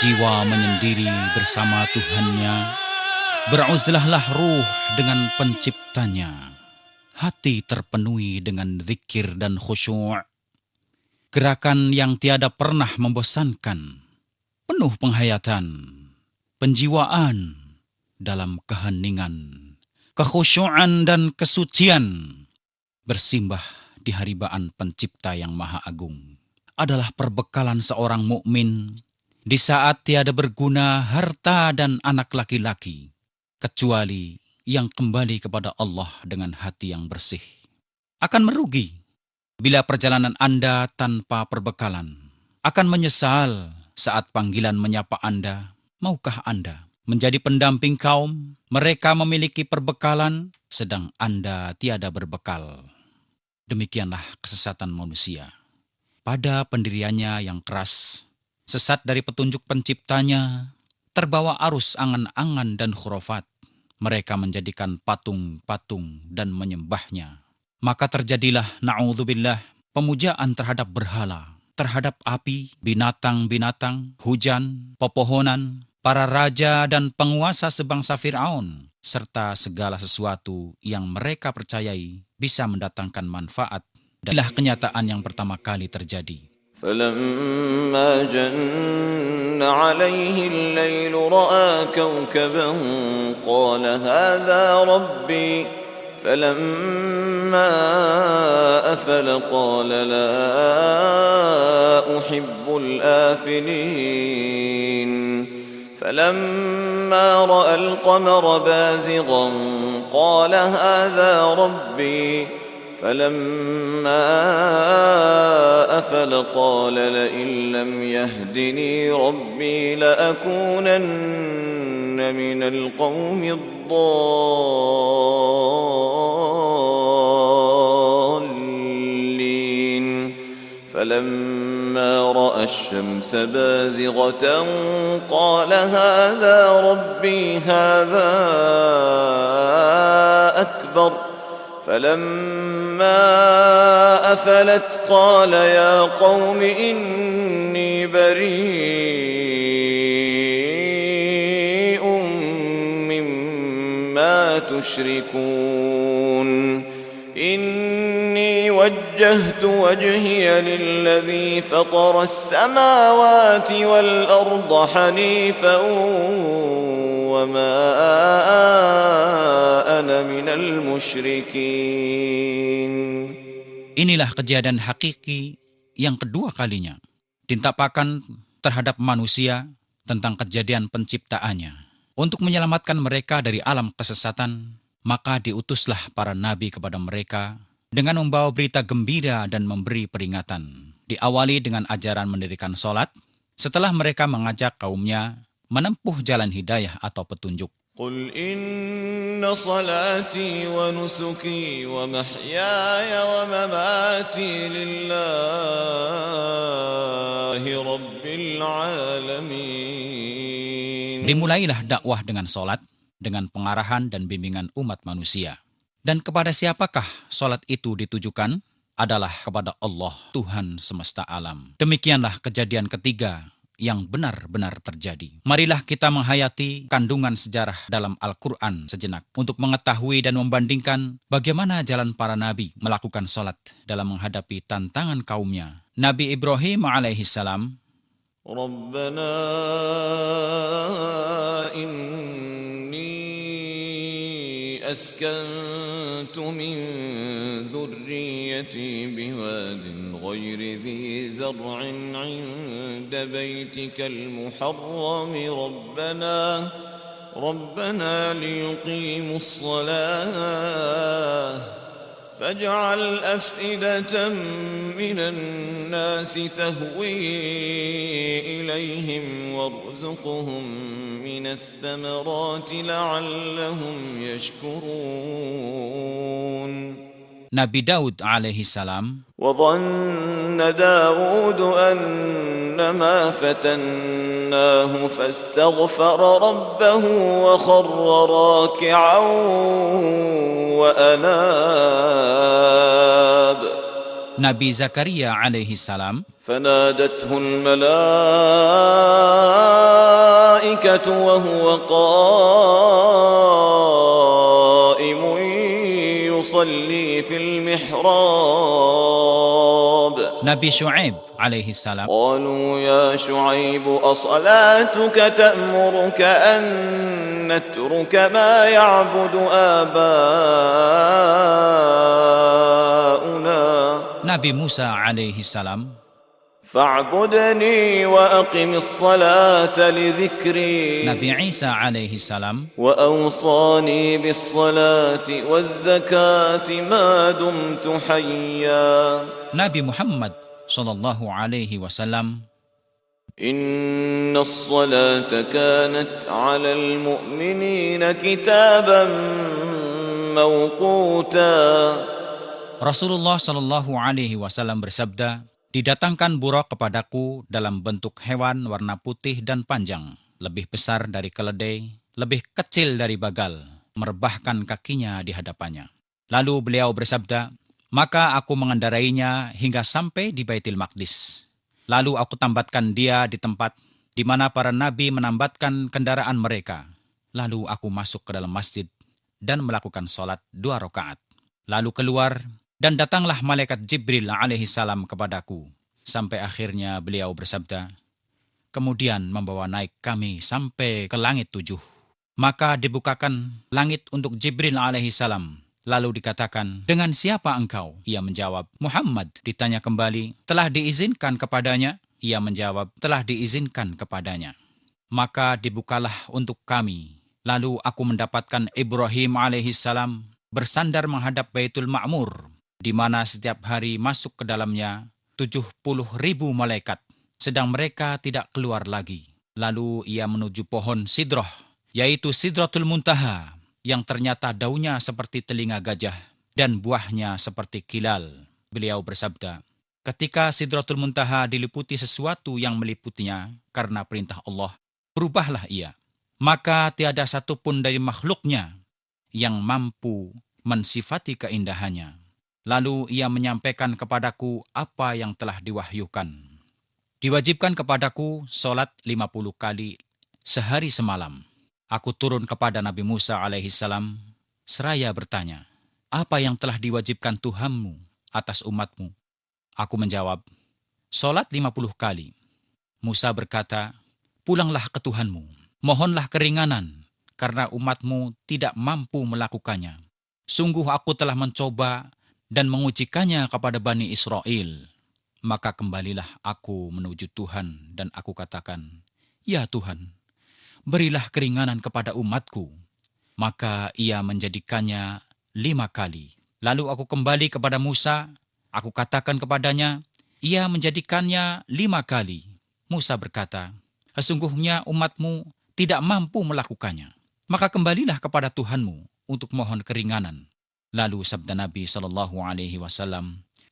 Jiwa menyendiri bersama Tuhannya, beruzlahlah ruh dengan penciptanya. Hati terpenuhi dengan zikir dan khusyuk. Gerakan yang tiada pernah membosankan, penuh penghayatan, penjiwaan dalam keheningan, kekhusyuan dan kesucian, bersimbah di haribaan pencipta yang maha agung, adalah perbekalan seorang mukmin di saat tiada berguna harta dan anak laki-laki, kecuali yang kembali kepada Allah dengan hati yang bersih. Akan merugi bila perjalanan Anda tanpa perbekalan. Akan menyesal saat panggilan menyapa Anda. Maukah Anda menjadi pendamping kaum? Mereka memiliki perbekalan, sedang Anda tiada berbekal. Demikianlah kesesatan manusia. Pada pendiriannya yang keras, sesat dari petunjuk penciptanya, terbawa arus angan-angan dan khurafat. Mereka menjadikan patung-patung dan menyembahnya. Maka terjadilah, na'udzubillah, pemujaan terhadap berhala, terhadap api, binatang-binatang, hujan, pepohonan, para raja dan penguasa sebangsa Fir'aun, serta segala sesuatu yang mereka percayai bisa mendatangkan manfaat. Dan inilah kenyataan yang pertama kali terjadi. فلما جن عليه الليل رأى كوكبا قال هذا ربي فلما أفل قال لا أحب الآفلين فلما رأى القمر بازغا قال هذا ربي فلما أفل قال لئن لم يهدني ربي لأكونن من القوم الضالين فلما رأى الشمس بازغة قال هذا ربي هذا أكبر فلما أفلت قال يا قوم إني بريء مما تشركون إني وجهت وجهي للذي فطر السماوات والأرض حنيفا وما أنا من المشركين. Inilah kejadian hakiki yang kedua kalinya ditampakkan terhadap manusia tentang kejadian penciptaannya. Untuk menyelamatkan mereka dari alam kesesatan, maka diutuslah para nabi kepada mereka dengan membawa berita gembira dan memberi peringatan. Diawali dengan ajaran mendirikan sholat, setelah mereka mengajak kaumnya menempuh jalan hidayah atau petunjuk. قل إن صلاتي ونسكي ومحياي ومماتي لله رب العالمين. Dimulailah dakwah dengan sholat, dengan pengarahan dan bimbingan umat manusia. Dan kepada siapakah sholat itu ditujukan? Adalah kepada Allah, Tuhan semesta alam. Demikianlah kejadian ketiga yang benar-benar terjadi. Marilah kita menghayati kandungan sejarah dalam Al-Quran sejenak untuk mengetahui dan membandingkan bagaimana jalan para nabi melakukan sholat dalam menghadapi tantangan kaumnya. Nabi Ibrahim alaihissalam, Rabbana inni askantu min dhurriyyati biwadin ghairi dhi zar'in 'inda baytikal muharram ربنا ليقيموا الصلاة فاجعل أفئدة من الناس تهوي إليهم وارزقهم من الثمرات لعلهم يشكرون. Nabi Daud alaihissalam, وظن داود أنما فتناه فاستغفر ربه وخر راكعا وأناب. Nabi Zakaria alaihissalam, فنادته الملائكة الآية وهو قائم يصلي في المحراب Nabi Syuaib alaihi salam, قالوا يا شعيب أصلاتك تأمرك أن نترك ما يعبد آباؤنا Nabi Musa alaihi salam, فاعبدني وأقم الصلاة لذكري Nabi Isa alaihi salam, وأوصاني بالصلاة والزكاة ما دمت حيا Nabi Muhammad sallallahu alaihi wasallam, إن الصلاة كانت على المؤمنين كتابا موقوتا Rasulullah sallallahu alaihi wasallam bersabda, didatangkan buraq kepadaku dalam bentuk hewan warna putih dan panjang, lebih besar dari keledai, lebih kecil dari bagal, merebahkan kakinya di hadapannya. Lalu beliau bersabda, maka aku mengendarainya hingga sampai di Baitul Maqdis. Lalu aku tambatkan dia di tempat di mana para nabi menambatkan kendaraan mereka. Lalu aku masuk ke dalam masjid dan melakukan sholat 2 rakaat. Lalu keluar dan datanglah malaikat Jibril alaihi salam kepadaku. Sampai akhirnya beliau bersabda, kemudian membawa naik kami sampai ke langit 7. Maka dibukakan langit untuk Jibril alaihi salam. Lalu dikatakan, dengan siapa engkau? Ia menjawab, Muhammad. Ditanya kembali, telah diizinkan kepadanya? Ia menjawab, telah diizinkan kepadanya. Maka dibukalah untuk kami. Lalu aku mendapatkan Ibrahim alaihi salam bersandar menghadap Baitul Ma'mur, di mana setiap hari masuk ke dalamnya 70.000 malaikat, sedang mereka tidak keluar lagi. Lalu ia menuju pohon Sidrah, yaitu Sidratul Muntaha, yang ternyata daunnya seperti telinga gajah dan buahnya seperti kilal. Beliau bersabda, ketika Sidratul Muntaha diliputi sesuatu yang meliputinya karena perintah Allah, berubahlah ia. Maka tiada satupun dari makhluknya yang mampu mensifati keindahannya. Lalu ia menyampaikan kepadaku apa yang telah diwahyukan. Diwajibkan kepadaku sholat 50 kali sehari semalam. Aku turun kepada Nabi Musa alaihi salam, seraya bertanya, apa yang telah diwajibkan Tuhanmu atas umatmu? Aku menjawab, sholat 50 kali. Musa berkata, pulanglah ke Tuhanmu, mohonlah keringanan, karena umatmu tidak mampu melakukannya. Sungguh aku telah mencoba dan mengujikannya kepada Bani Israel. Maka kembalilah aku menuju Tuhan dan aku katakan, ya Tuhan, berilah keringanan kepada umatku. Maka ia menjadikannya 5 kali. Lalu aku kembali kepada Musa, aku katakan kepadanya, ia menjadikannya 5 kali. Musa berkata, sesungguhnya umatmu tidak mampu melakukannya. Maka kembalilah kepada Tuhanmu untuk mohon keringanan. Lalu sabda Nabi SAW,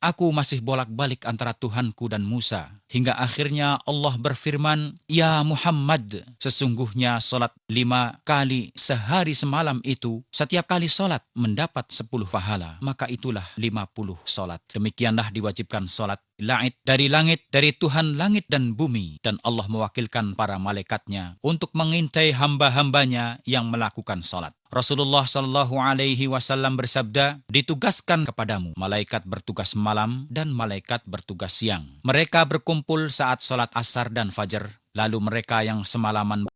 aku masih bolak-balik antara Tuhanku dan Musa, hingga akhirnya Allah berfirman, ya Muhammad, sesungguhnya solat 5 kali sehari semalam itu, setiap kali solat mendapat 10 pahala, maka itulah 50 solat. Demikianlah diwajibkan solat dari langit, dari Tuhan langit dan bumi, dan Allah mewakilkan para malaikatnya untuk mengintai hamba-hambanya yang melakukan solat. Rasulullah SAW bersabda, ditugaskan kepadamu malaikat bertugas malam dan malaikat bertugas siang. Mereka berkumpul saat sholat asar dan fajar, lalu mereka yang semalaman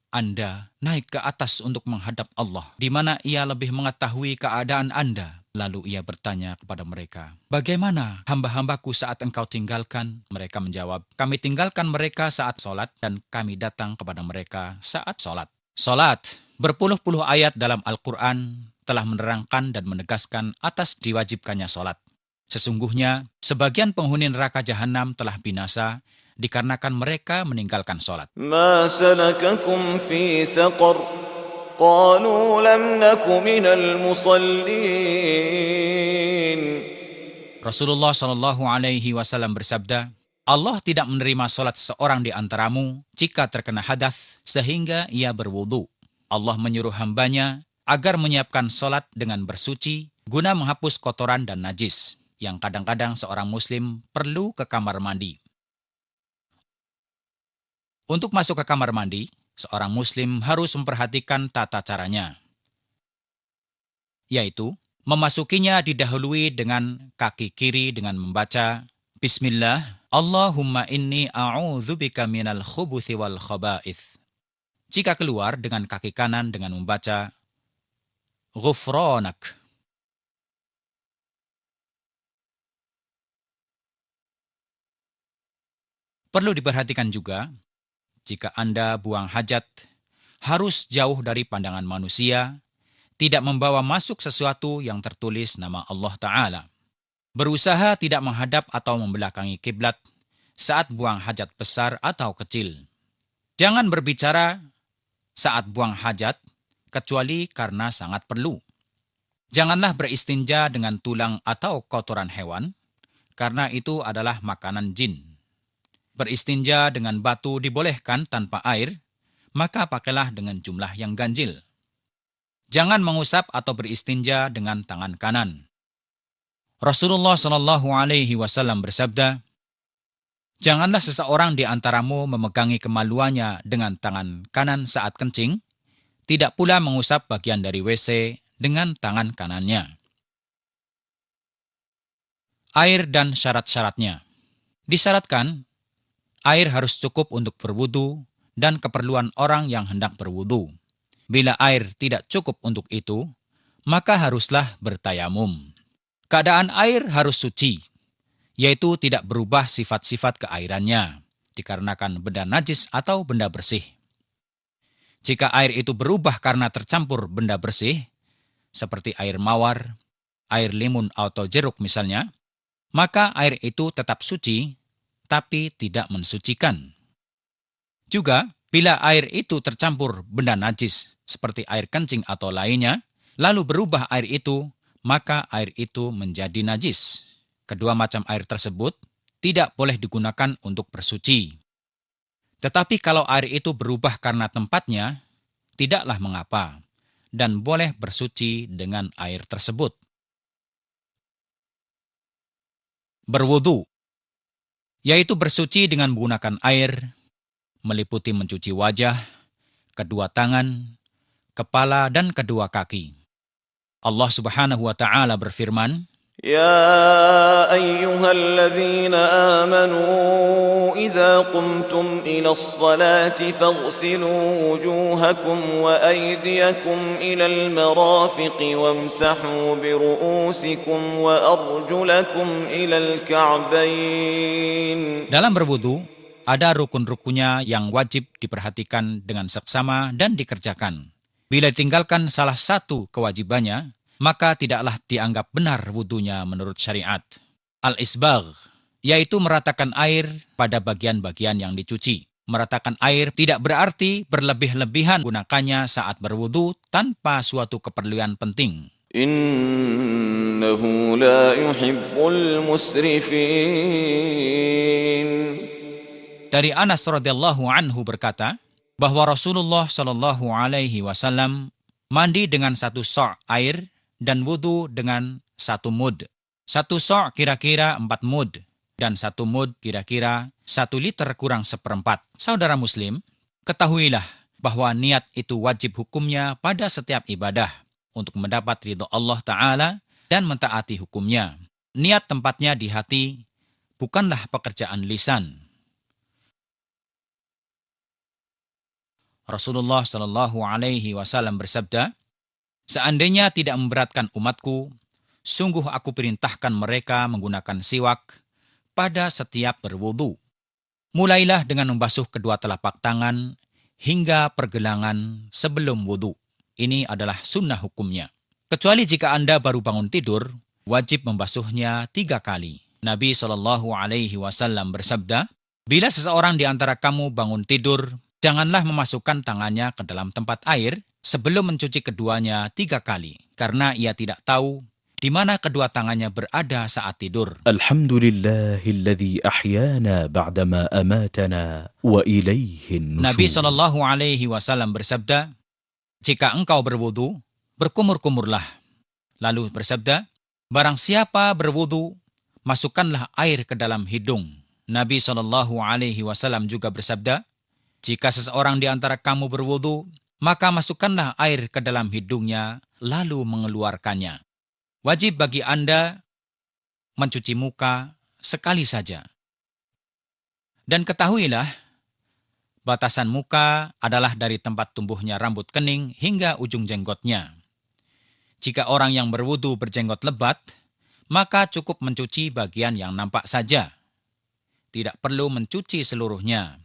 Anda naik ke atas untuk menghadap Allah, di mana ia lebih mengetahui keadaan Anda. Lalu ia bertanya kepada mereka, bagaimana hamba-hambaku saat engkau tinggalkan? Mereka menjawab, kami tinggalkan mereka saat sholat dan kami datang kepada mereka saat sholat. Sholat, berpuluh-puluh ayat dalam Al-Quran telah menerangkan dan menegaskan atas diwajibkannya sholat. Sesungguhnya, sebagian penghuni neraka jahanam telah binasa dikarenakan mereka meninggalkan sholat. ما سلككم في سقر قالوا لم نك من المصلين Rasulullah SAW bersabda, Allah tidak menerima sholat seorang di antaramu jika terkena hadas sehingga ia berwudu. Allah menyuruh hambanya agar menyiapkan sholat dengan bersuci guna menghapus kotoran dan najis yang kadang-kadang seorang muslim perlu ke kamar mandi. Untuk masuk ke kamar mandi, Seorang muslim harus memperhatikan tata caranya, yaitu memasukinya didahului dengan kaki kiri dengan membaca Bismillah, Allahumma inni a'udzubika minal khubuthi wal khaba'ith. Jika keluar dengan kaki kanan dengan membaca Ghufranak. Perlu diperhatikan juga, jika Anda buang hajat, harus jauh dari pandangan manusia, tidak membawa masuk sesuatu yang tertulis nama Allah Ta'ala. Berusaha tidak menghadap atau membelakangi kiblat saat buang hajat besar atau kecil. Jangan berbicara saat buang hajat, kecuali karena sangat perlu. Janganlah beristinja dengan tulang atau kotoran hewan, karena itu adalah makanan jin. Beristinja dengan batu dibolehkan tanpa air, maka pakailah dengan jumlah yang ganjil. Jangan mengusap atau beristinja dengan tangan kanan. Rasulullah SAW bersabda, janganlah seseorang di antaramu memegangi kemaluannya dengan tangan kanan saat kencing, tidak pula mengusap bagian dari WC dengan tangan kanannya. Air dan syarat-syaratnya. Disyaratkan, air harus cukup untuk berwudu dan keperluan orang yang hendak berwudu. Bila air tidak cukup untuk itu, maka haruslah bertayamum. Keadaan air harus suci, yaitu tidak berubah sifat-sifat keairannya, dikarenakan benda najis atau benda bersih. Jika air itu berubah karena tercampur benda bersih, seperti air mawar, air limun atau jeruk misalnya, maka air itu tetap suci, tapi tidak mensucikan. Juga, bila air itu tercampur benda najis, seperti air kencing atau lainnya, lalu berubah air itu, maka air itu menjadi najis. Kedua macam air tersebut tidak boleh digunakan untuk bersuci. Tetapi kalau air itu berubah karena tempatnya, tidaklah mengapa, dan boleh bersuci dengan air tersebut. Berwudu, yaitu bersuci dengan menggunakan air, meliputi mencuci wajah, kedua tangan, kepala, dan kedua kaki. Allah Subhanahu wa Ta'ala berfirman, يا أيها الذين آمنوا إذا قمتم إلى الصلاة فاغسلوا وجوهكم وأيديكم إلى المرافق وامسحوا برؤوسكم وأرجلكم إلى الكعبين. Dalam berwudu, ada rukun-rukunnya yang wajib diperhatikan dengan seksama dan dikerjakan. Bila ditinggalkan salah satu kewajibannya, maka tidaklah dianggap benar wudunya menurut syariat. Al-isbagh, yaitu meratakan air pada bagian-bagian yang dicuci. Meratakan air tidak berarti berlebih-lebihan gunakannya saat berwudu tanpa suatu keperluan penting. Innahu la yuhibbul musrifin. Dari Anas radhiyallahu anhu berkata, bahwa Rasulullah Shallallahu Alaihi Wasallam mandi dengan 1 sok air dan wudu dengan 1 mud. 1 sok kira-kira 4 mud, dan 1 mud kira-kira 1 liter kurang 1/4. Saudara Muslim, ketahuilah bahwa niat itu wajib hukumnya pada setiap ibadah untuk mendapat ridho Allah Ta'ala dan mentaati hukumnya. Niat tempatnya di hati, bukanlah pekerjaan lisan. Rasulullah Shallallahu Alaihi Wasallam bersabda, seandainya tidak memberatkan umatku, sungguh aku perintahkan mereka menggunakan siwak pada setiap berwudu. Mulailah dengan membasuh kedua telapak tangan hingga pergelangan sebelum wudu. Ini adalah sunnah hukumnya. Kecuali jika Anda baru bangun tidur, wajib membasuhnya 3 kali. Nabi Shallallahu Alaihi Wasallam bersabda, bila seseorang di antara kamu bangun tidur, janganlah memasukkan tangannya ke dalam tempat air sebelum mencuci keduanya 3 kali, karena ia tidak tahu di mana kedua tangannya berada saat tidur. Alhamdulillahilladzi ahyana ba'dama amatana wa ilaihin nusyur. Nabi Shallallahu Alaihi Wasallam bersabda, jika engkau berwudu, berkumur-kumurlah. Lalu bersabda, barang siapa berwudu, masukkanlah air ke dalam hidung. Nabi Shallallahu Alaihi Wasallam juga bersabda, Jika seseorang di antara kamu berwudu, maka masukkanlah air ke dalam hidungnya, lalu mengeluarkannya. Wajib bagi Anda mencuci muka sekali saja. Dan ketahuilah, batasan muka adalah dari tempat tumbuhnya rambut kening hingga ujung jenggotnya. Jika orang yang berwudu berjenggot lebat, maka cukup mencuci bagian yang nampak saja. Tidak perlu mencuci seluruhnya.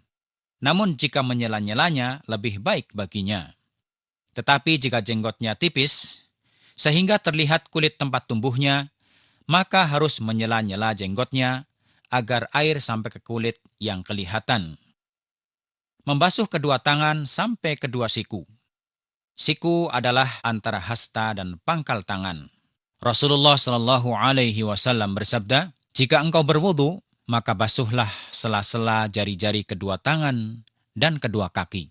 Namun jika menyela-nyelanya, lebih baik baginya. Tetapi jika jenggotnya tipis, sehingga terlihat kulit tempat tumbuhnya, maka harus menyela-nyela jenggotnya agar air sampai ke kulit yang kelihatan. Membasuh kedua tangan sampai kedua siku. Siku adalah antara hasta dan pangkal tangan. Rasulullah Shallallahu Alaihi Wasallam bersabda, jika engkau berwudu, maka basuhlah sela-sela jari-jari kedua tangan dan kedua kaki.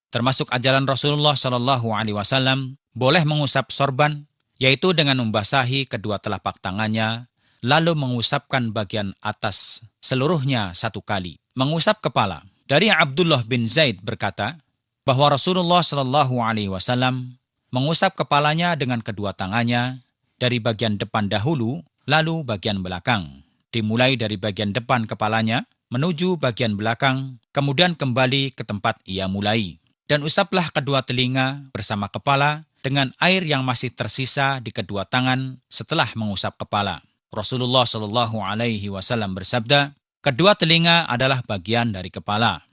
Termasuk ajaran Rasulullah Shallallahu Alaihi Wasallam boleh mengusap sorban, yaitu dengan membasahi kedua telapak tangannya, lalu mengusapkan bagian atas seluruhnya satu kali. Mengusap kepala. Dari Abdullah bin Zaid berkata, bahwa Rasulullah Shallallahu Alaihi Wasallam mengusap kepalanya dengan kedua tangannya, dari bagian depan dahulu, lalu bagian belakang. Dimulai dari bagian depan kepalanya, menuju bagian belakang, kemudian kembali ke tempat ia mulai. Dan usaplah kedua telinga bersama kepala dengan air yang masih tersisa di kedua tangan setelah mengusap kepala. Rasulullah Shallallahu Alaihi Wasallam bersabda, kedua telinga adalah bagian dari kepala.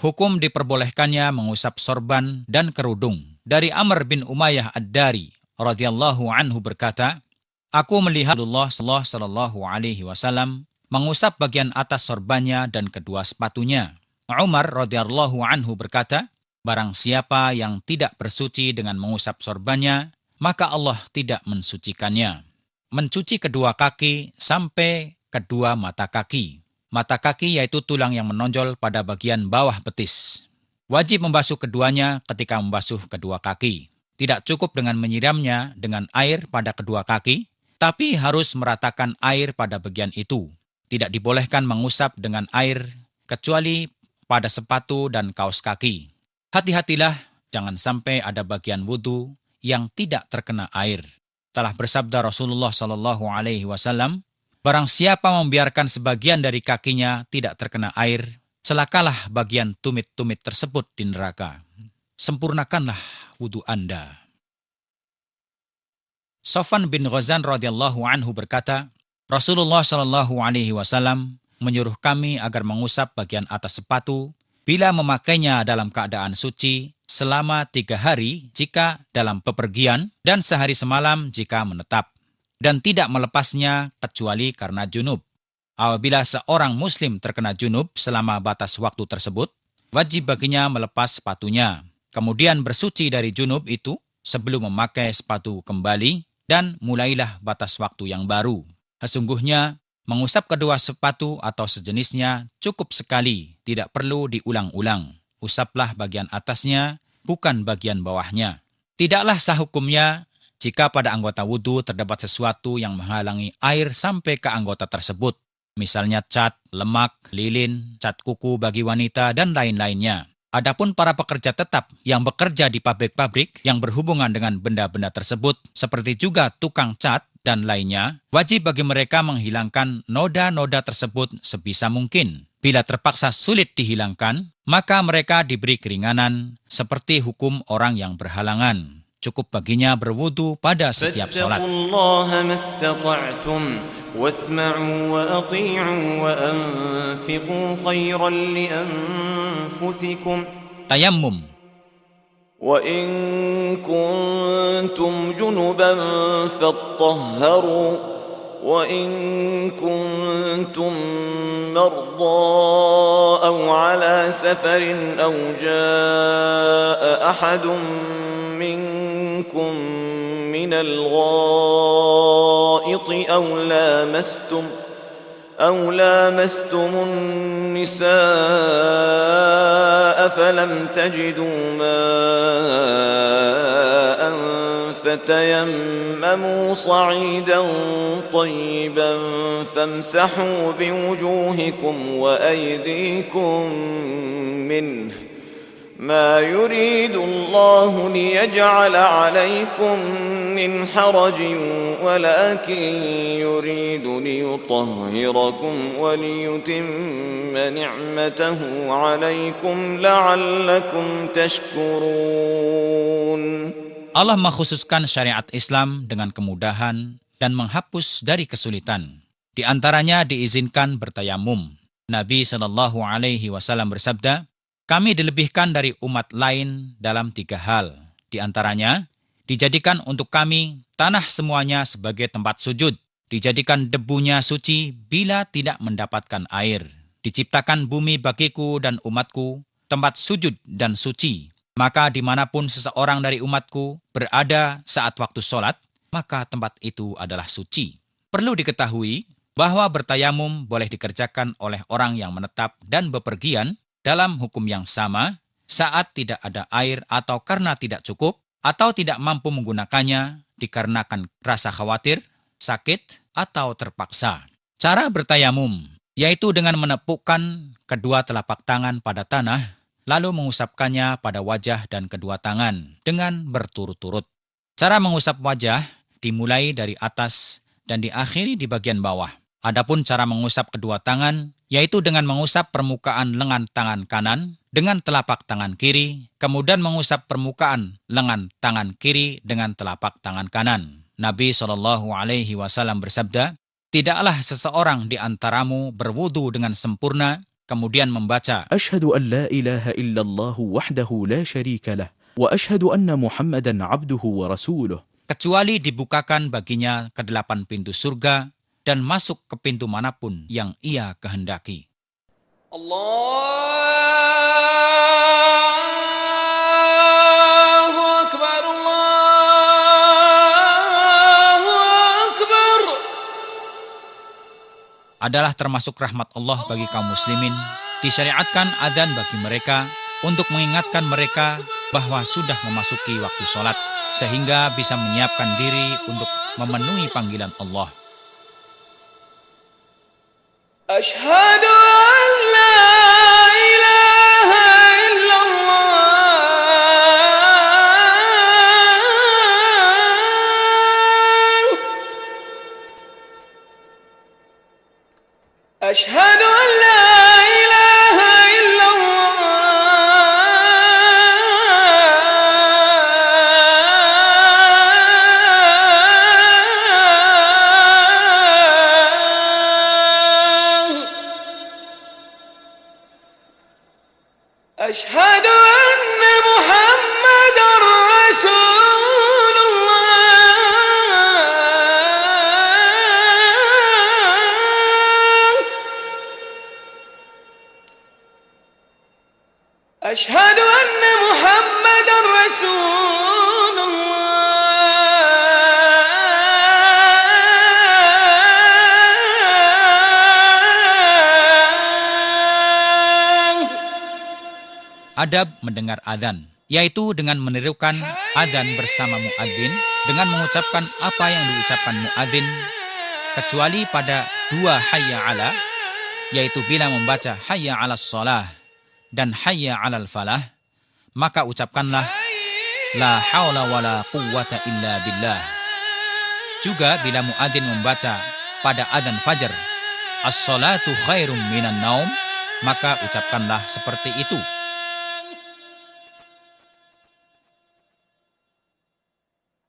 Hukum diperbolehkannya mengusap sorban dan kerudung. Dari Amr bin Umayyah Ad-Dari radhiyallahu anhu berkata, aku melihat Rasulullah Shallallahu Alaihi Wasallam mengusap bagian atas sorbannya dan kedua sepatunya. Umar radhiyallahu anhu berkata, barang siapa yang tidak bersuci dengan mengusap sorbannya, maka Allah tidak mensucikannya. Mencuci kedua kaki sampai kedua mata kaki. Mata kaki yaitu tulang yang menonjol pada bagian bawah betis. Wajib membasuh keduanya ketika membasuh kedua kaki. Tidak cukup dengan menyiramnya dengan air pada kedua kaki, tapi harus meratakan air pada bagian itu. Tidak dibolehkan mengusap dengan air, kecuali pada sepatu dan kaos kaki. Hati-hatilah, jangan sampai ada bagian wudu yang tidak terkena air. Telah bersabda Rasulullah Shallallahu Alaihi Wasallam, barang siapa membiarkan sebagian dari kakinya tidak terkena air, celakalah bagian tumit-tumit tersebut di neraka. Sempurnakanlah wudu Anda. Sofwan bin Ghazan radhiyallahu anhu berkata, Rasulullah Shallallahu Alaihi Wasallam menyuruh kami agar mengusap bagian atas sepatu bila memakainya dalam keadaan suci selama 3 hari jika dalam bepergian dan sehari semalam jika menetap, dan tidak melepasnya kecuali karena junub. Apabila seorang muslim terkena junub selama batas waktu tersebut, wajib baginya melepas sepatunya, kemudian bersuci dari junub itu sebelum memakai sepatu kembali, dan mulailah batas waktu yang baru. Sesungguhnya, mengusap kedua sepatu atau sejenisnya cukup sekali, tidak perlu diulang-ulang. Usaplah bagian atasnya, bukan bagian bawahnya. Tidaklah sah hukumnya jika pada anggota wudu terdapat sesuatu yang menghalangi air sampai ke anggota tersebut. Misalnya cat, lemak, lilin, cat kuku bagi wanita, dan lain-lainnya. Adapun para pekerja tetap yang bekerja di pabrik-pabrik yang berhubungan dengan benda-benda tersebut, seperti juga tukang cat dan lainnya, wajib bagi mereka menghilangkan noda-noda tersebut sebisa mungkin. Bila terpaksa sulit dihilangkan, maka mereka diberi keringanan seperti hukum orang yang berhalangan. Cukup baginya berwudu pada setiap sholat. Tayammum. وَإِن كُنتُمْ جُنُبًا فَاطَّهَّرُوا وَإِن كُنتُم مَّرْضَىٰ أَوْ عَلَىٰ سَفَرٍ أَوْ جَاءَ أَحَدٌ مِّنكُم مِّنَ الْغَائِطِ أَوْ لَامَسْتُمُ النِّسَاءَ فَلَمْ تَجِدُوا مَاءً فَتَيَمَّمُوا صَعِيدًا طَيِّبًا فَامْسَحُوا بِوُجُوهِكُمْ وَأَيْدِيكُم مِّنْهُ ما يريد الله ليجعل عليكم من حرج ولكن يريد ليطهركم وليتم نعمته عليكم لعلكم تشكرون. Allah mengkhususkan syariat Islam dengan kemudahan dan menghapus dari kesulitan. Di antaranya diizinkan bertayamum. Nabi SAW bersabda, kami dilebihkan dari umat lain dalam 3 hal. Di antaranya, dijadikan untuk kami tanah semuanya sebagai tempat sujud. Dijadikan debunya suci bila tidak mendapatkan air. Diciptakan bumi bagiku dan umatku, tempat sujud dan suci. Maka dimanapun seseorang dari umatku berada saat waktu sholat, maka tempat itu adalah suci. Perlu diketahui bahwa bertayamum boleh dikerjakan oleh orang yang menetap dan bepergian dalam hukum yang sama saat tidak ada air atau karena tidak cukup atau tidak mampu menggunakannya dikarenakan rasa khawatir, sakit, atau terpaksa. Cara bertayamum yaitu dengan menepukkan kedua telapak tangan pada tanah lalu mengusapkannya pada wajah dan kedua tangan dengan berturut-turut. Cara mengusap wajah dimulai dari atas dan diakhiri di bagian bawah. Adapun cara mengusap kedua tangan, yaitu dengan mengusap permukaan lengan tangan kanan dengan telapak tangan kiri, kemudian mengusap permukaan lengan tangan kiri dengan telapak tangan kanan. Nabi SAW bersabda, tidaklah seseorang di antaramu berwudu dengan sempurna, kemudian membaca, أشهد أن لا إله إلا الله وحده لا شريك له وأشهد أن محمدا عبده ورسوله kecuali dibukakan baginya ke-8 pintu surga dan masuk ke pintu manapun yang ia kehendaki. Allahu Akbar, Allahu Akbar. Adalah termasuk rahmat Allah bagi kaum muslimin, disyariatkan adzan bagi mereka untuk mengingatkan mereka bahwa sudah memasuki waktu sholat, sehingga bisa menyiapkan diri untuk memenuhi panggilan Allah. Ashhadu an la ilaha illallah. Ashhadu an la ilaha أشهد أن محمدًا رسول الله. أشهد أن محمدًا رسول Adab mendengar adzan, yaitu dengan menirukan adzan bersama muadzin dengan mengucapkan apa yang diucapkan muadzin, kecuali pada 2 hayya ala, yaitu bila membaca hayya 'alas shalah dan hayya 'alal falah, maka ucapkanlah la haula wala quwwata illa billah. Juga bila muadzin membaca pada adzan fajar as-salatu khairum minan naum, maka ucapkanlah seperti itu.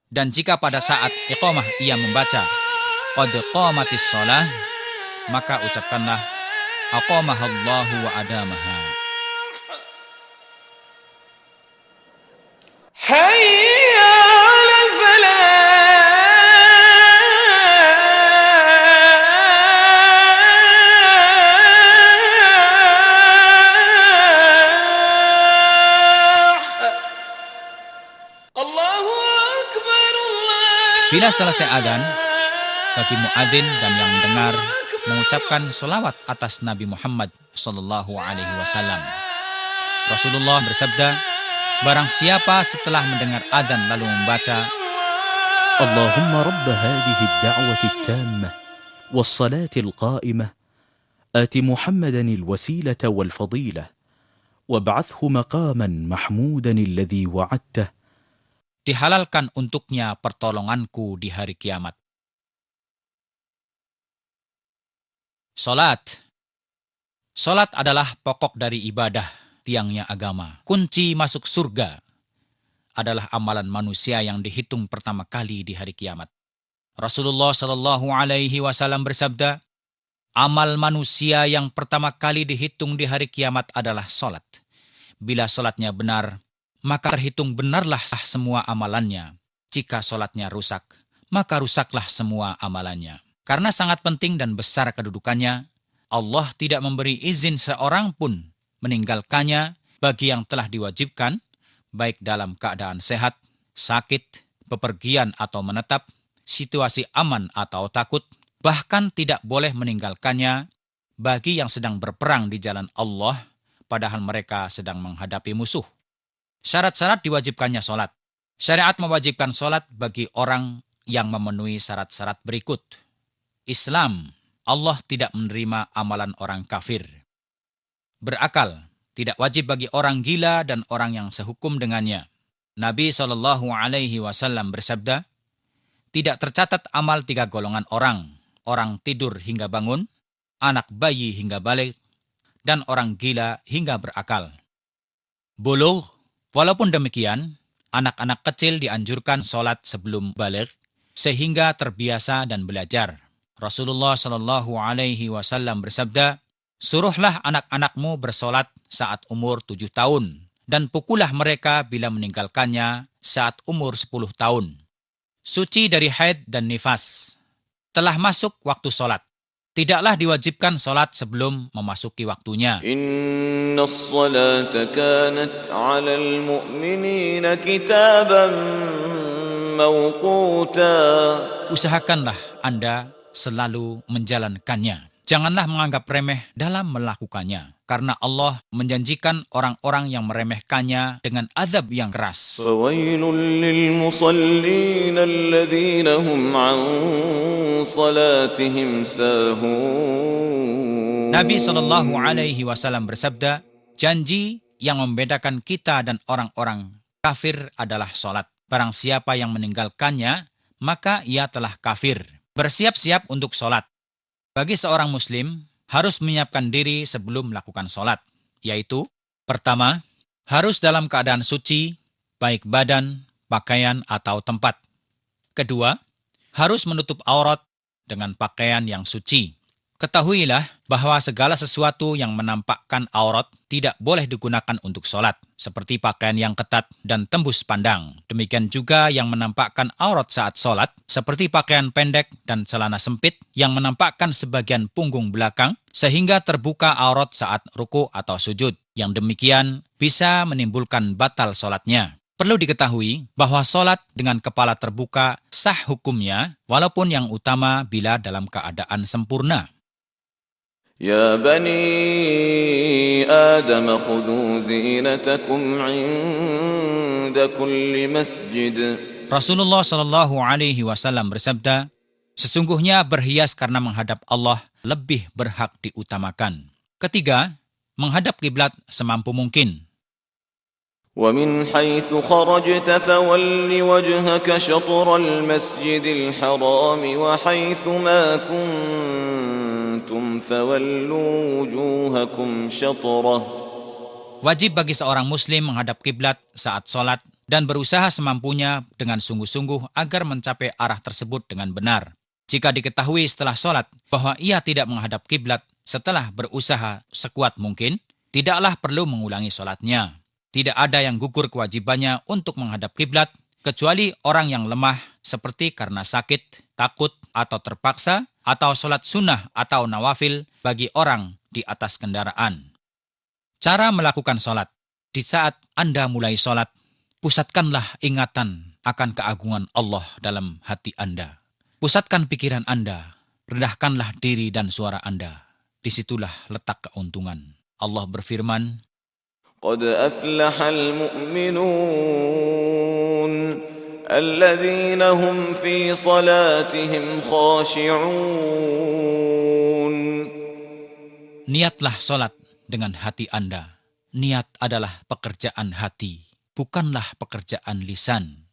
Dan jika pada saat iqamah ia membaca qad qamatis shalah, maka ucapkanlah aqamahallahu wa adamaha. hayya 'alal falah. Allahu Akbar, Bila selesai adzan, bagi muadzin dan yang mendengar mengucapkan selawat atas Nabi Muhammad SAW. Rasulullah bersabda, barang siapa setelah mendengar adzan lalu membaca اللهم رب هذه الدعوة التامة والصلاة القائمة آت محمدا الوسيلة والفضيلة وابعثه مقاما محمودا الذي وعدته. Dihalalkan untuknya pertolonganku di hari kiamat. Salat. Salat adalah pokok dari ibadah, tiangnya agama. Kunci masuk surga adalah amalan manusia yang dihitung pertama kali di hari kiamat. Rasulullah Shallallahu Alaihi Wasallam bersabda, amal manusia yang pertama kali dihitung di hari kiamat adalah salat. Bila salatnya benar, maka terhitung benarlah sah semua amalannya. Jika salatnya rusak, maka rusaklah semua amalannya. Karena sangat penting dan besar kedudukannya, Allah tidak memberi izin seorang pun meninggalkannya bagi yang telah diwajibkan, baik dalam keadaan sehat, sakit, bepergian atau menetap, situasi aman atau takut, bahkan tidak boleh meninggalkannya bagi yang sedang berperang di jalan Allah, padahal mereka sedang menghadapi musuh. Syarat-syarat diwajibkannya sholat. Syariat mewajibkan sholat bagi orang yang memenuhi syarat-syarat berikut. Islam, Allah tidak menerima amalan orang kafir. Berakal, tidak wajib bagi orang gila dan orang yang sehukum dengannya. Nabi SAW bersabda, tidak tercatat amal 3 golongan orang tidur hingga bangun, anak bayi hingga balik, dan orang gila hingga berakal. Bulugh, walaupun demikian, anak-anak kecil dianjurkan sholat sebelum balik, sehingga terbiasa dan belajar. Rasulullah Shallallahu Alaihi Wasallam bersabda, suruhlah anak-anakmu bersolat saat umur 7 tahun, dan pukullah mereka bila meninggalkannya saat umur 10 tahun. Suci dari haid dan nifas. Telah masuk waktu solat. Tidaklah diwajibkan solat sebelum memasuki waktunya. Inna as-salata kanat 'alal mu'minina kitaban mawquta. Usahakanlah Anda selalu menjalankannya. Janganlah menganggap remeh dalam melakukannya. Karena Allah menjanjikan orang-orang yang meremehkannya dengan azab yang keras. Fawailul lil musallin alladhina hum 'an salatihim sahun. Nabi SAW bersabda, janji yang membedakan kita dan orang-orang kafir adalah salat. Barang siapa yang meninggalkannya, maka ia telah kafir. Bersiap-siap untuk salat. Bagi seorang muslim, harus menyiapkan diri sebelum melakukan sholat, yaitu, pertama, harus dalam keadaan suci, baik badan, pakaian, atau tempat. Kedua, harus menutup aurat dengan pakaian yang suci. Ketahuilah bahwa segala sesuatu yang menampakkan aurat tidak boleh digunakan untuk sholat, seperti pakaian yang ketat dan tembus pandang. Demikian juga yang menampakkan aurat saat sholat, seperti pakaian pendek dan celana sempit yang menampakkan sebagian punggung belakang, sehingga terbuka aurat saat ruku atau sujud. Yang demikian bisa menimbulkan batal sholatnya. Perlu diketahui bahwa sholat dengan kepala terbuka sah hukumnya, walaupun yang utama bila dalam keadaan sempurna. Ya bani Adam khudhu zinatakum 'inda kulli masjid. Rasulullah Shallallahu Alaihi Wasallam bersabda, sesungguhnya berhias karena menghadap Allah lebih berhak diutamakan. Ketiga, menghadap kiblat semampu mungkin. ومن حيث خرجت فول وجهك شطر المسجد الحرام وحيث ما كنتم فولوا وجوهكم شطره. Wajib bagi seorang muslim menghadap kiblat saat sholat dan berusaha semampunya dengan sungguh-sungguh agar mencapai arah tersebut dengan benar. Jika diketahui setelah sholat bahwa ia tidak menghadap kiblat setelah berusaha sekuat mungkin, tidaklah perlu mengulangi sholatnya. Tidak ada yang gugur kewajibannya untuk menghadap kiblat, kecuali orang yang lemah seperti karena sakit, takut, atau terpaksa, atau sholat sunnah atau nawafil bagi orang di atas kendaraan. Cara melakukan sholat. Di saat Anda mulai sholat, pusatkanlah ingatan akan keagungan Allah dalam hati Anda. Pusatkan pikiran Anda, rendahkanlah diri dan suara Anda. Disitulah letak keuntungan. Allah berfirman, قد أفلح المؤمنون الذين هم في صلاتهم خاشعون. niatlah sholat dengan hati Anda. niat adalah pekerjaan hati, bukanlah pekerjaan lisan.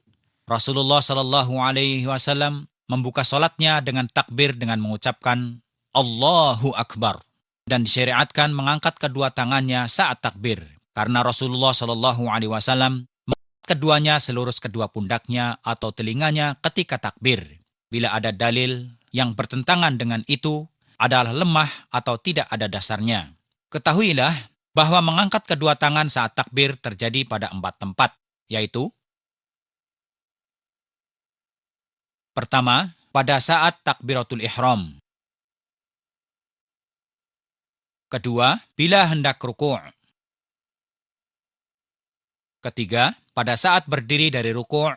Rasulullah Shallallahu Alaihi Wasallam membuka sholatnya dengan takbir dengan mengucapkan Allahu Akbar dan disyariatkan mengangkat kedua tangannya saat takbir karena Rasulullah Shallallahu Alaihi Wasallam mengangkat keduanya selurus kedua pundaknya atau telinganya ketika takbir. Bila ada dalil yang bertentangan dengan itu adalah lemah atau tidak ada dasarnya. Ketahuilah bahwa mengangkat kedua tangan saat takbir terjadi pada 4 tempat, yaitu pertama, pada saat takbiratul ihram. Kedua, bila hendak ruku'. Ketiga, pada saat berdiri dari ruku'.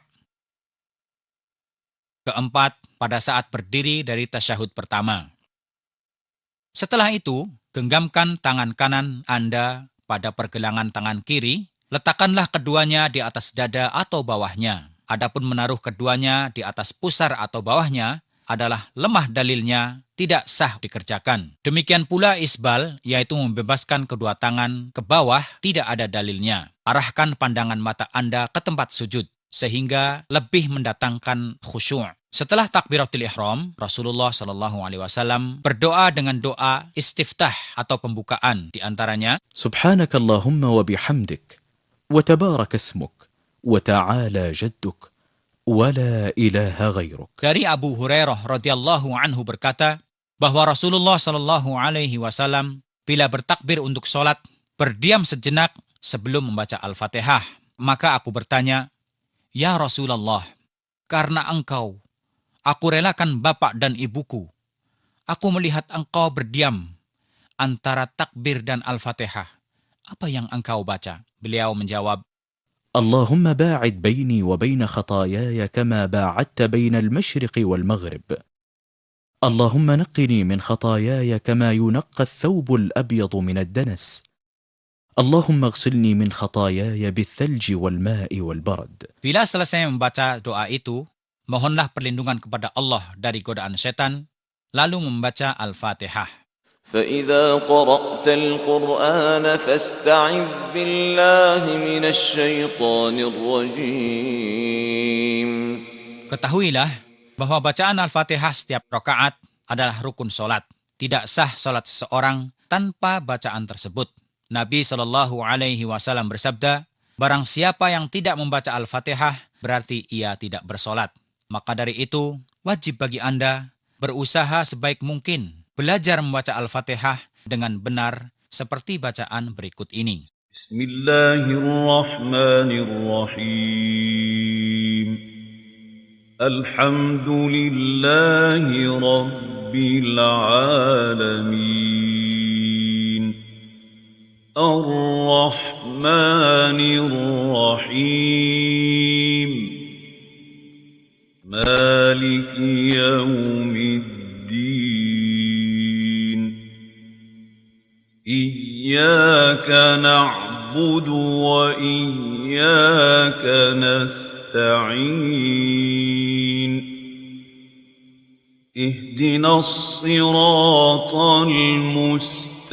Keempat, pada saat berdiri dari tasyahud pertama. Setelah itu, genggamkan tangan kanan Anda pada pergelangan tangan kiri, letakkanlah keduanya di atas dada atau bawahnya. Adapun menaruh keduanya di atas pusar atau bawahnya adalah lemah dalilnya, tidak sah dikerjakan. Demikian pula isbal, yaitu membebaskan kedua tangan ke bawah, tidak ada dalilnya. Arahkan pandangan mata Anda ke tempat sujud, sehingga lebih mendatangkan khusyuk. Setelah takbiratul ihram, Rasulullah Shallallahu Alaihi Wasallam berdoa dengan doa istiftah atau pembukaan, di antaranya Subhanakallahumma wa bihamdik, wa tabarak ismuk, wa ta'ala jadduk, wa la ilaha ghairuk. dari Abu Hurairah radhiyallahu anhu berkata bahwa Rasulullah Shallallahu Alaihi Wasallam bila bertakbir untuk sholat berdiam sejenak sebelum membaca Al-Fatihah. Maka aku bertanya, Ya Rasulullah, karena engkau, aku relakan bapak dan ibuku. Aku melihat engkau berdiam antara takbir dan Al-Fatihah. Apa yang engkau baca? Beliau menjawab, اللهم باعد بيني وبين خطاياي كما باعدت بين المشرق والمغرب. اللهم نقني من خطاياي كما ينقى الثوب الأبيض من الدنس. اللهم اغسلني من خطاياي بالثلج والماء والبرد. bila selesai membaca doa itu, mohonlah perlindungan kepada Allah dari godaan setan, lalu membaca Al-Fatihah. فإذا قرأت القرآن فاستعذ بالله من الشيطان الرجيم. Ketahuilah bahwa bacaan Al-Fatihah setiap rakaat adalah rukun solat. Tidak sah solat seseorang tanpa bacaan tersebut. Nabi Shallallahu Alaihi Wasallam bersabda, barang siapa yang tidak membaca Al-Fatihah, berarti ia tidak bersolat. Maka dari itu, wajib bagi Anda berusaha sebaik mungkin belajar membaca Al-Fatihah dengan benar seperti bacaan berikut ini. Bismillahirrahmanirrahim. Alhamdulillahi Rabbil Alamin. Ar-Rahmanir-Rahim. Maliki yawmiddin. Iyyaka na'budu wa iyyaka nasta'in. Ihdinas siratal mustaqim.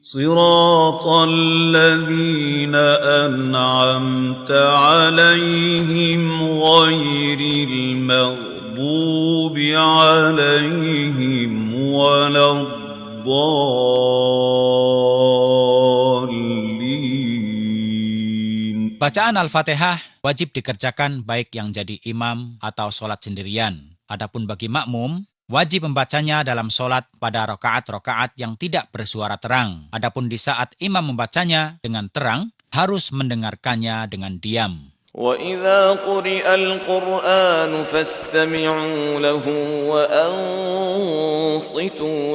Siratal ladzina an'amta 'alaihim ghairil maghdubi 'alaihim waladdallin. Bacaan Al-Fatihah wajib dikerjakan baik yang jadi imam atau sholat sendirian. Adapun bagi makmum, wajib membacanya dalam sholat pada rakaat-rakaat yang tidak bersuara terang. Adapun di saat imam membacanya dengan terang, harus mendengarkannya dengan diam. وَإِذَا قُرِئَ الْقُرْآنُ فَاسْتَمِعُوا لَهُ وَأَنصِتُوا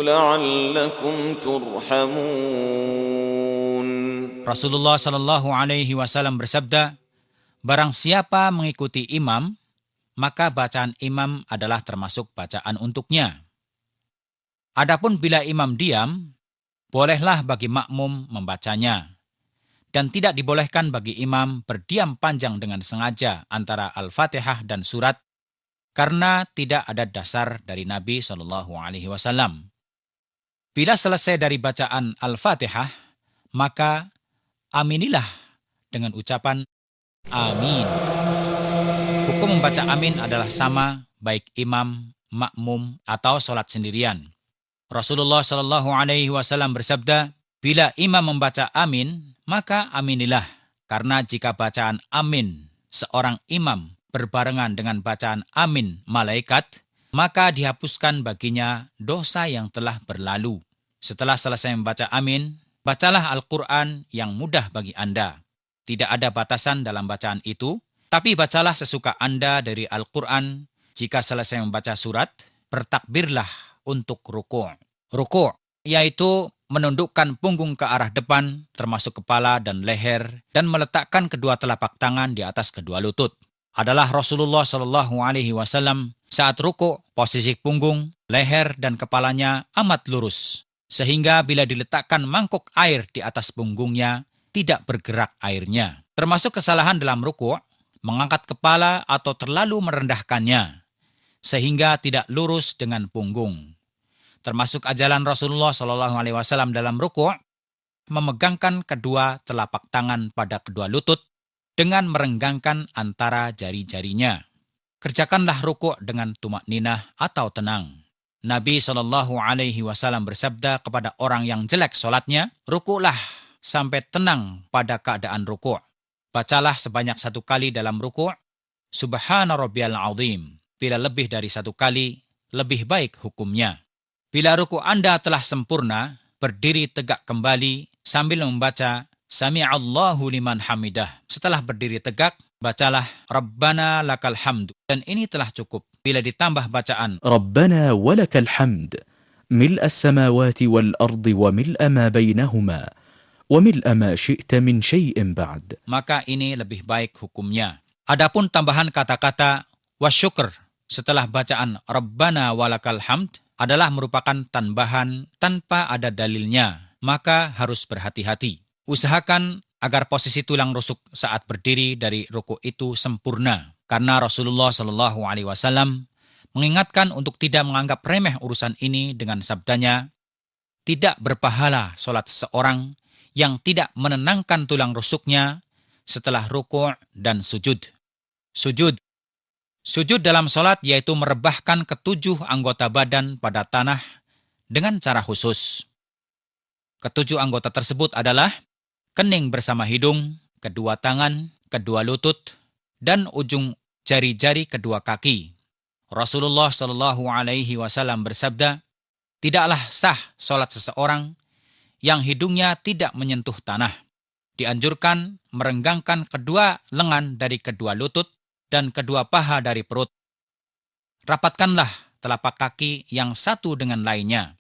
لَعَلَّكُمْ تُرْحَمُونَ. Rasulullah Shallallahu Alaihi Wasallam bersabda, barang siapa mengikuti imam, maka bacaan imam adalah termasuk bacaan untuknya. Adapun bila imam diam, bolehlah bagi makmum membacanya. Dan tidak dibolehkan bagi imam berdiam panjang dengan sengaja antara Al-Fatihah dan surat, karena tidak ada dasar dari Nabi Shallallahu Alaihi Wasallam. Bila selesai dari bacaan Al-Fatihah, maka aminilah dengan ucapan amin. Hukum membaca amin adalah sama baik imam, makmum, atau sholat sendirian. Rasulullah Shallallahu Alaihi Wasallam bersabda, bila imam membaca amin, maka aminilah. Karena jika bacaan amin seorang imam berbarengan dengan bacaan amin malaikat, maka dihapuskan baginya dosa yang telah berlalu. Setelah selesai membaca amin, bacalah Al-Quran yang mudah bagi Anda. Tidak ada batasan dalam bacaan itu, tapi bacalah sesuka Anda dari Al-Quran. Jika selesai membaca surat, bertakbirlah untuk ruku'. Ruku' yaitu menundukkan punggung ke arah depan, termasuk kepala dan leher, dan meletakkan kedua telapak tangan di atas kedua lutut. Adalah Rasulullah Shallallahu Alaihi Wasallam saat ruku', posisi punggung, leher, dan kepalanya amat lurus, sehingga bila diletakkan mangkuk air di atas punggungnya, tidak bergerak airnya. Termasuk kesalahan dalam ruku', mengangkat kepala atau terlalu merendahkannya, sehingga tidak lurus dengan punggung. Termasuk ajaran Rasulullah Shallallahu Alaihi Wasallam dalam ruku', memegangkan kedua telapak tangan pada kedua lutut dengan merenggangkan antara jari-jarinya. Kerjakanlah ruku' dengan tumakninah atau tenang. Nabi Shallallahu Alaihi Wasallam bersabda kepada orang yang jelek sholatnya, ruku'lah sampai tenang pada keadaan ruku'. Bacalah sebanyak 1 kali dalam ruku', Subhana Rabbiyal Azim. Bila lebih dari 1 kali, lebih baik hukumnya. Bila ruku' Anda telah sempurna, berdiri tegak kembali sambil membaca Sami'allahu liman hamidah. Setelah berdiri tegak, bacalah Rabbana lakal hamdu. Dan ini telah cukup. Bila ditambah bacaan ربنا ولك الحمد ملء السماوات والأرض وملء ما بينهما وملء ما شئت من شيء بعد, maka ini lebih baik hukumnya. Adapun tambahan kata-kata wasyukr setelah bacaan Rabbana walakal hamd adalah merupakan tambahan tanpa ada dalilnya, maka harus berhati-hati. Usahakan agar posisi tulang rusuk saat berdiri dari ruku' itu sempurna. Karena Rasulullah Shallallahu Alaihi Wasallam mengingatkan untuk tidak menganggap remeh urusan ini dengan sabdanya, tidak berpahala sholat seseorang yang tidak menenangkan tulang rusuknya setelah ruku' dan sujud. Sujud dalam sholat yaitu merebahkan ketujuh anggota badan pada tanah dengan cara khusus. Ketujuh anggota tersebut adalah kening bersama hidung, kedua tangan, kedua lutut, dan ujung jari-jari kedua kaki. Rasulullah Shallallahu Alaihi Wasallam bersabda, tidaklah sah sholat seseorang yang hidungnya tidak menyentuh tanah. Dianjurkan merenggangkan kedua lengan dari kedua lutut dan kedua paha dari perut. Rapatkanlah telapak kaki yang satu dengan lainnya.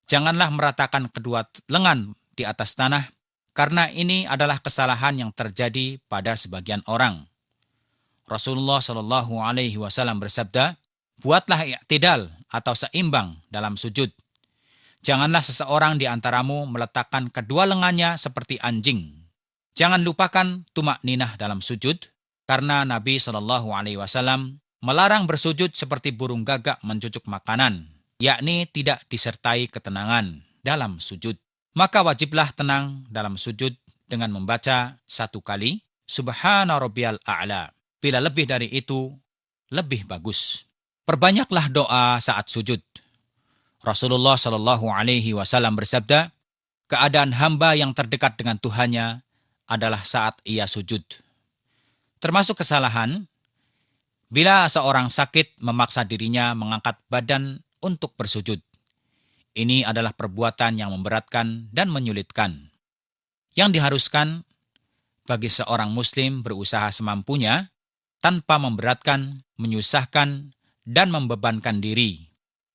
Janganlah meratakan kedua lengan di atas tanah, karena ini adalah kesalahan yang terjadi pada sebagian orang. Rasulullah Shallallahu Alaihi Wasallam bersabda, buatlah i'tidal atau seimbang dalam sujud. Janganlah seseorang di antaramu meletakkan kedua lengannya seperti anjing. Jangan lupakan tumakninah dalam sujud, karena Nabi Shallallahu Alaihi Wasallam melarang bersujud seperti burung gagak mencucuk makanan, yakni tidak disertai ketenangan dalam sujud. Maka wajiblah tenang dalam sujud dengan membaca 1 kali Subhana Rabbiyal A'la. Bila lebih dari itu, lebih bagus. Perbanyaklah doa saat sujud. Rasulullah Shallallahu Alaihi Wasallam bersabda, keadaan hamba yang terdekat dengan Tuhannya adalah saat ia sujud. Termasuk kesalahan, bila seorang sakit memaksa dirinya mengangkat badan untuk bersujud. Ini adalah perbuatan yang memberatkan dan menyulitkan. Yang diharuskan bagi seorang muslim berusaha semampunya tanpa memberatkan, menyusahkan, dan membebankan diri.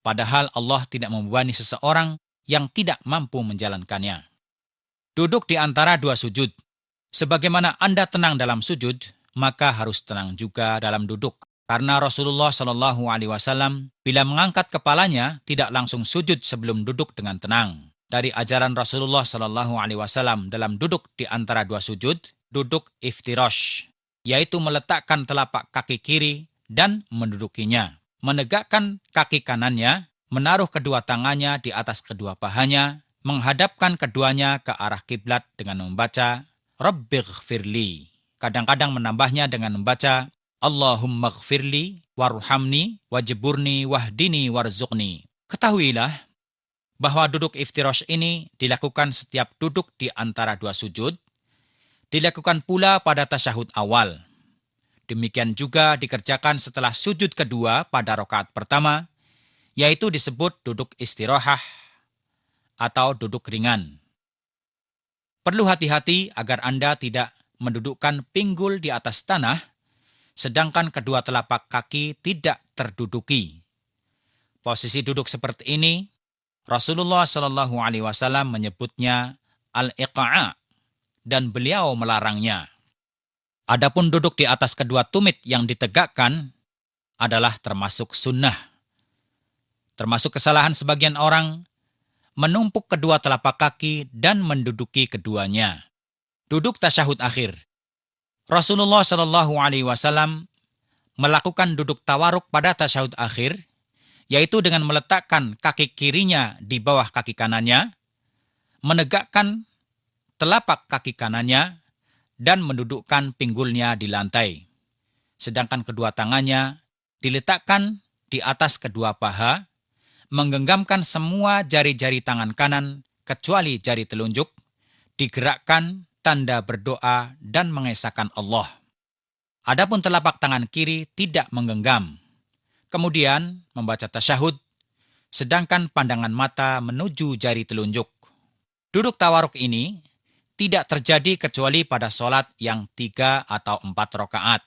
Padahal Allah tidak membebani seseorang yang tidak mampu menjalankannya. Duduk di antara 2 sujud. Sebagaimana Anda tenang dalam sujud, maka harus tenang juga dalam duduk. Karena Rasulullah Shallallahu Alaihi Wasallam bila mengangkat kepalanya tidak langsung sujud sebelum duduk dengan tenang. Dari ajaran Rasulullah Shallallahu Alaihi Wasallam dalam duduk di antara 2 sujud, duduk iftirash, yaitu meletakkan telapak kaki kiri dan mendudukinya, menegakkan kaki kanannya menaruh kedua tangannya di atas kedua pahanya, menghadapkan keduanya ke arah kiblat dengan membaca Rabbighfirli. Kadang-kadang menambahnya dengan membaca Allahumma ghfirli warhamni wajburni wahdini warzuqni. Ketahuilah bahwa duduk iftirash ini dilakukan setiap duduk di antara dua sujud, dilakukan pula pada tasyahud awal. Demikian juga dikerjakan setelah sujud kedua pada rakaat pertama, yaitu disebut duduk istirahah atau duduk ringan. Perlu hati-hati agar Anda tidak mendudukkan pinggul di atas tanah, sedangkan kedua telapak kaki tidak terduduki. Posisi duduk seperti ini, Rasulullah Shallallahu Alaihi Wasallam menyebutnya al-iqa' dan beliau melarangnya. Adapun duduk di atas kedua tumit yang ditegakkan adalah termasuk sunnah. Termasuk kesalahan sebagian orang menumpuk kedua telapak kaki dan menduduki keduanya. Duduk tasyahud akhir. Rasulullah Shallallahu Alaihi Wasallam melakukan duduk tawaruk pada tasyahud akhir, yaitu dengan meletakkan kaki kirinya di bawah kaki kanannya, menegakkan telapak kaki kanannya, dan mendudukkan pinggulnya di lantai. Sedangkan kedua tangannya diletakkan di atas kedua paha, menggenggamkan semua jari-jari tangan kanan kecuali jari telunjuk, digerakkan tanda berdoa dan mengesahkan Allah. Adapun telapak tangan kiri tidak menggenggam. Kemudian membaca tasyahud, sedangkan pandangan mata menuju jari telunjuk. Duduk tawaruk ini tidak terjadi kecuali pada sholat yang 3 atau 4 rakaat.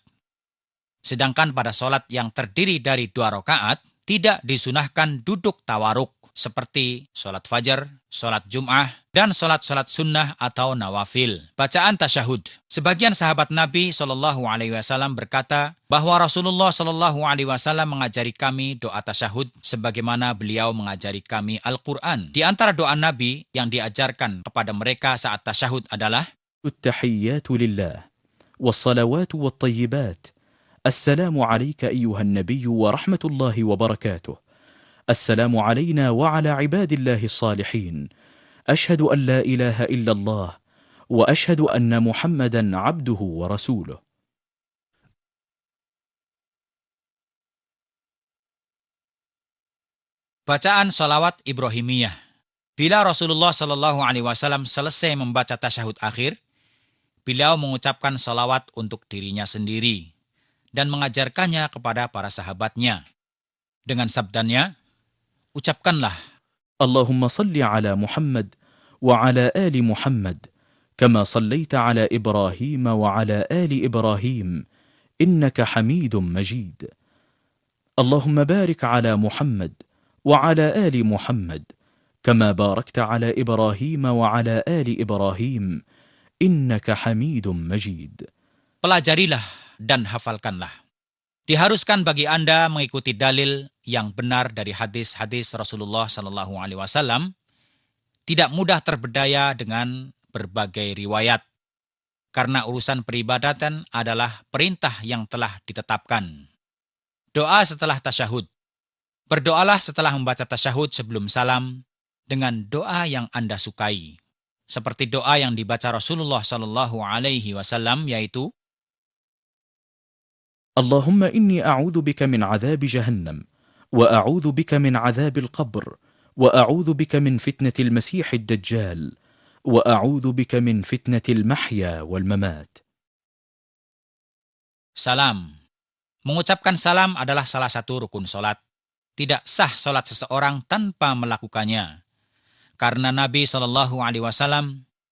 Sedangkan pada sholat yang terdiri dari 2 rakaat, tidak disunahkan duduk tawaruk seperti sholat fajar, sholat jum'ah, dan sholat-sholat sunnah atau nawafil. Bacaan tasyahud. Sebagian sahabat Nabi SAW berkata bahwa Rasulullah SAW mengajari kami doa tasyahud sebagaimana beliau mengajari kami Al-Quran. Di antara doa Nabi yang diajarkan kepada mereka saat tasyahud adalah التحيات لله والصلوات والطيبات السلام عليك أيها النبي ورحمة الله وبركاته السلام علينا وعلى عباد الله الصالحين أشهد أن لا إله إلا الله وأشهد أن محمدا عبده ورسوله. Bacaan salawat Ibrahimiyah. Bila Rasulullah SAW selesai membaca tasyahud akhir, beliau mengucapkan salawat untuk dirinya sendiri dan mengajarkannya kepada para sahabatnya. Dengan sabdanya, ucapkanlah, اللهم صل على محمد وعلى آل محمد كما صليت على إبراهيم وعلى آل إبراهيم إنك حميد مجيد اللهم بارك على محمد وعلى آل محمد كما باركت على إبراهيم وعلى آل إبراهيم إنك حميد مجيد. pelajarilah dan hafalkanlah. Diharuskan bagi Anda mengikuti dalil yang benar dari hadis-hadis Rasulullah SAW. Tidak mudah terberdaya dengan berbagai riwayat, karena urusan peribadatan adalah perintah yang telah ditetapkan. Doa setelah tasyahud. Berdoalah setelah membaca tasyahud sebelum salam dengan doa yang Anda sukai, seperti doa yang dibaca Rasulullah SAW, yaitu اللهم إني أعوذ بك من عذاب جهنم وأعوذ بك من عذاب القبر وأعوذ بك من فتنة المسيح الدجال وأعوذ بك من فتنة المحيا والممات. Salam. Mengucapkan salam adalah salah satu rukun solat. Tidak sah solat seseorang tanpa melakukannya. Karena Nabi SAW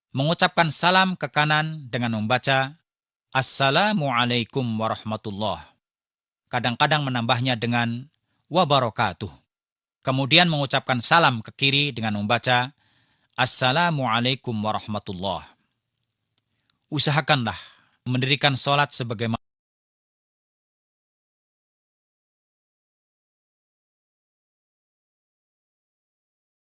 mengucapkan salam ke kanan dengan membaca Assalamualaikum warahmatullah. Kadang-kadang menambahnya dengan wabarakatuh. Kemudian mengucapkan salam ke kiri dengan membaca Assalamualaikum warahmatullah. Usahakanlah mendirikan sholat sebagaimana